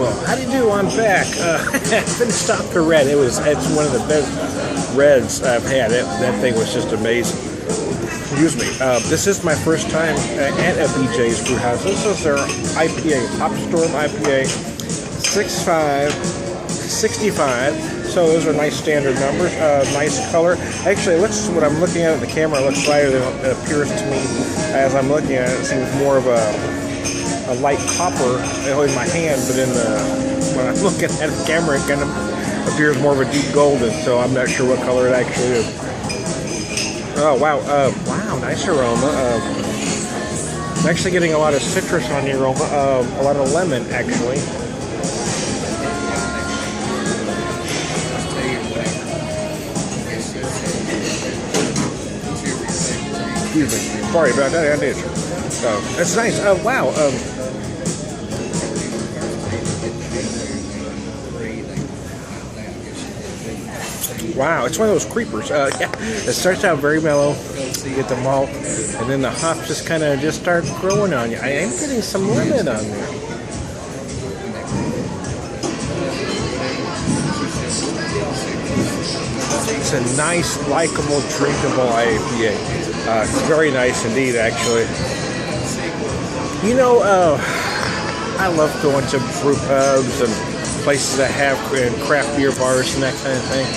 Well, how do you do? I'm back. I finished off the red. It's one of the best reds I've had. That thing was just amazing. Excuse me. This is my first time at a BJ's Brewhouse. This is their IPA, Hopstorm IPA, 6.5, 65. So those are nice standard numbers. Nice color. Actually, it looks, what I'm looking at the camera, it looks brighter than it appears to me as I'm looking at it. It seems more of a light copper in my hand, but when I'm looking at the camera, it kind of appears more of a deep golden. So I'm not sure what color it actually is. Oh wow! Wow, nice aroma. I'm actually getting a lot of citrus on the aroma. A lot of lemon, actually. Excuse me. Sorry about that. I did. That's nice. Wow. Wow, it's one of those creepers. Yeah, it starts out very mellow. You get the malt, and then the hops just start growing on you. I am getting some lemon on there. It's a nice, likable, drinkable IPA. It's very nice indeed, actually. You know, I love going to brew pubs and places that have craft beer bars and that kind of thing.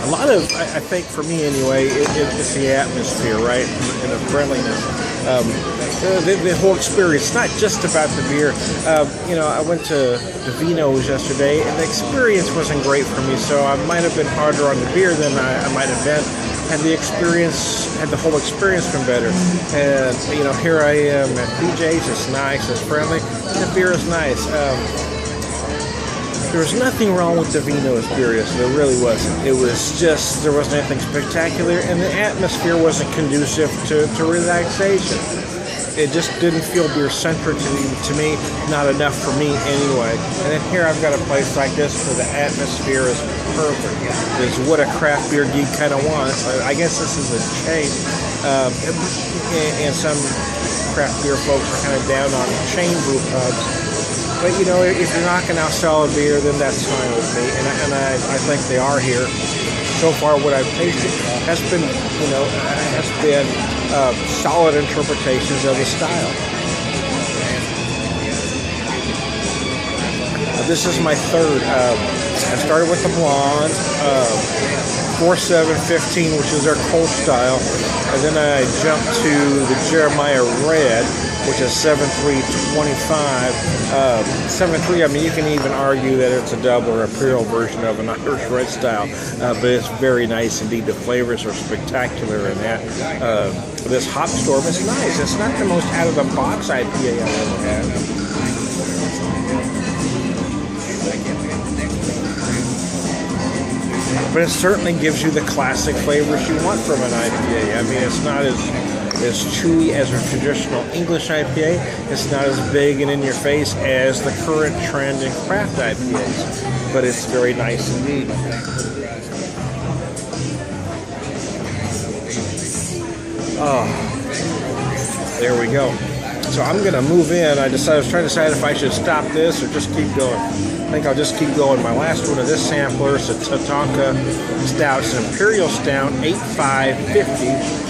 A lot of, I think for me anyway, it's the atmosphere, right, and the friendliness. The whole experience, not just about the beer. You know, I went to Vino's yesterday, and the experience wasn't great for me, so I might have been harder on the beer than I might have been. Had the whole experience been better. And, you know, here I am at BJ's. It's nice, it's friendly, and the beer is nice. There was nothing wrong with the Vino's beer. There really wasn't. It was just, there wasn't anything spectacular, and the atmosphere wasn't conducive to relaxation. It just didn't feel beer-centric to me, not enough for me anyway. And then here I've got a place like this where the atmosphere is perfect. It's what a craft beer geek kind of wants. I guess this is a chain, and some craft beer folks are kind of down on chain brew pubs. But, you know, if you're knocking out solid beer, then that's fine with me. And I think they are here. So far, what I've tasted has been, you know, solid interpretations of the style. This is my third. I started with the blonde, 4.715, which is their cold style, and then I jumped to the Jeremiah Red, which is 7.325. 7.3, I mean, you can even argue that it's a double or imperial version of an Irish Red style, but it's very nice indeed. The flavors are spectacular in that. This Hopstorm is nice. It's not the most out-of-the-box IPA I've ever had. But it certainly gives you the classic flavors you want from an IPA. I mean, it's not as chewy as a traditional English IPA. It's not as big and in your face as the current trend in craft IPAs. But it's very nice indeed. Oh, there we go. So I'm going to move in. I was trying to decide if I should stop this or just keep going. I think I'll just keep going. My last one of this sampler is a Tatanka Stout. It's an Imperial Stout, 8.550.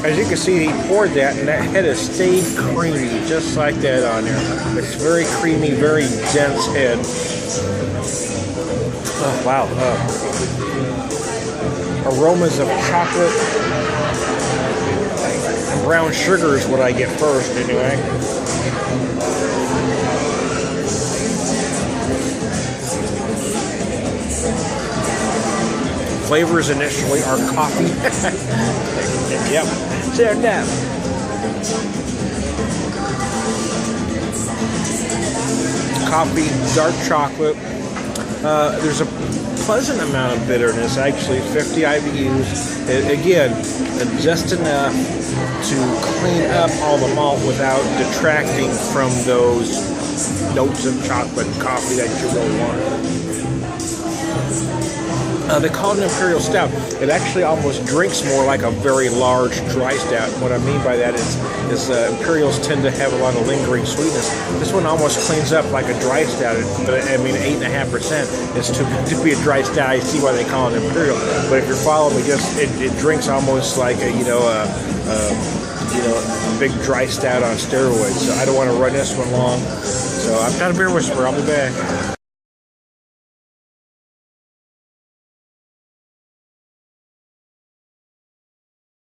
As you can see, he poured that, and that head has stayed creamy, just like that on there. It's very creamy, very dense head. Oh, wow. Aromas of chocolate and brown sugar is what I get first, anyway. Flavors initially are coffee. Yep. There now. Coffee, dark chocolate. There's a pleasant amount of bitterness, actually, 50 IBUs. Again, just enough to clean up all the malt without detracting from those notes of chocolate and coffee that you really want. They call it an imperial stout. It actually almost drinks more like a very large dry stout. What I mean by that is imperials tend to have a lot of lingering sweetness. This one almost cleans up like a dry stout, but I mean 8.5% is too good to be a dry stout. I see why they call it imperial. But if you're following me, just it drinks almost like a big dry stout on steroids. So I don't want to run this one long. So I'm not a beer whisperer. I'll be back.